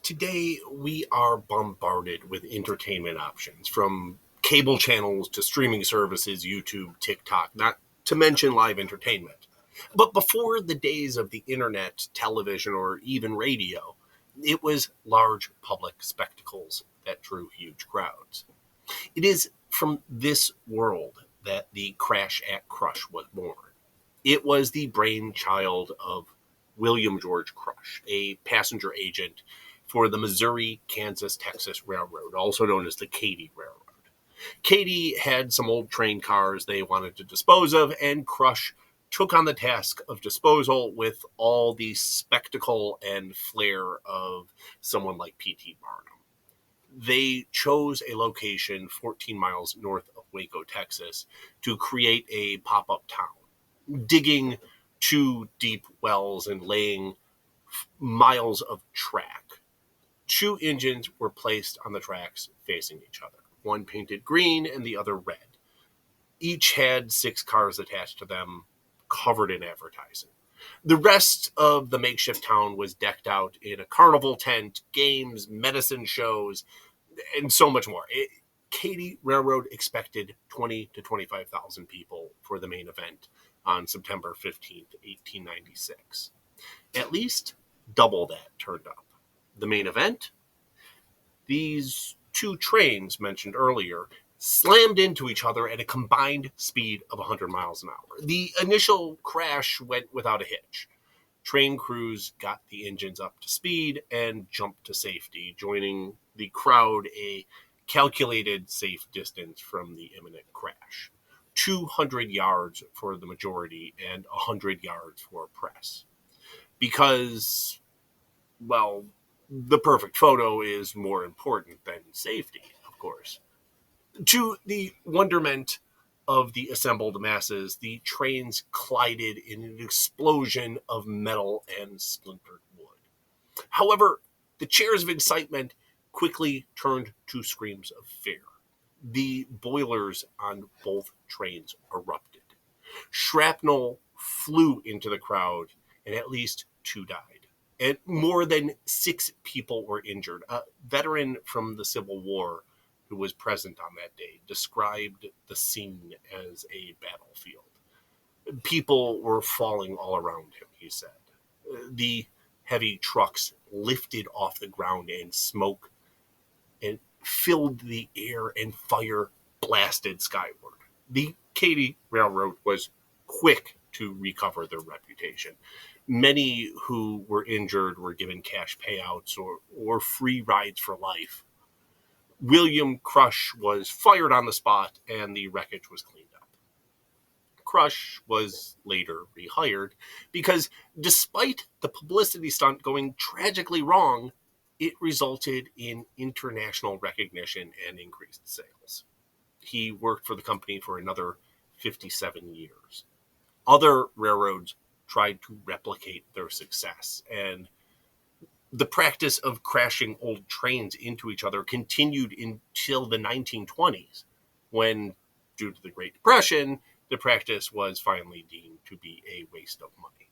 Today, we are bombarded with entertainment options, from cable channels to streaming services, YouTube, TikTok, not to mention live entertainment. But before the days of the internet, television, or even radio, it was large public spectacles that drew huge crowds. It is from this world that the Crash at Crush was born. It was the brainchild of William George Crush, a passenger agent for the Missouri, Kansas, Texas Railroad, also known as the Katy Railroad. Katy had some old train cars they wanted to dispose of, and Crush took on the task of disposal with all the spectacle and flair of someone like P.T. Barnum. They chose a location 14 miles north of Waco, Texas, to create a pop up town, digging two deep wells and laying miles of track. Two engines were placed on the tracks facing each other, one painted green and the other red. Each had 6 cars attached to them, covered in advertising. The rest of the makeshift town was decked out in a carnival tent, games, medicine shows, and so much more. Katy Railroad expected 20 to 25,000 people for the main event on September 15th, 1896. At least double that turned up. The main event? These two trains mentioned earlier slammed into each other at a combined speed of 100 miles an hour. The initial crash went without a hitch. Train crews got the engines up to speed and jumped to safety, joining the crowd a calculated safe distance from the imminent crash. 200 yards for the majority and 100 yards for press. Because, well, the perfect photo is more important than safety, of course. To the wonderment of the assembled masses, the trains collided in an explosion of metal and splintered wood. However, the cheers of excitement quickly turned to screams of fear. The boilers on both trains erupted. Shrapnel flew into the crowd, and at least 2 died. And more than 6 people were injured. A veteran from the Civil War who was present on that day described the scene as a battlefield. People were falling all around him, he said. The heavy trucks lifted off the ground, and smoke and filled the air, and fire blasted skyward. The Katy Railroad was quick to recover their reputation. Many who were injured were given cash payouts or free rides for life. William Crush was fired on the spot, and the wreckage was cleaned up. Crush was later rehired because, despite the publicity stunt going tragically wrong, it resulted in international recognition and increased sales. He worked for the company for another 57 years. Other railroads tried to replicate their success, and the practice of crashing old trains into each other continued until the 1920s, when, due to the Great Depression, the practice was finally deemed to be a waste of money.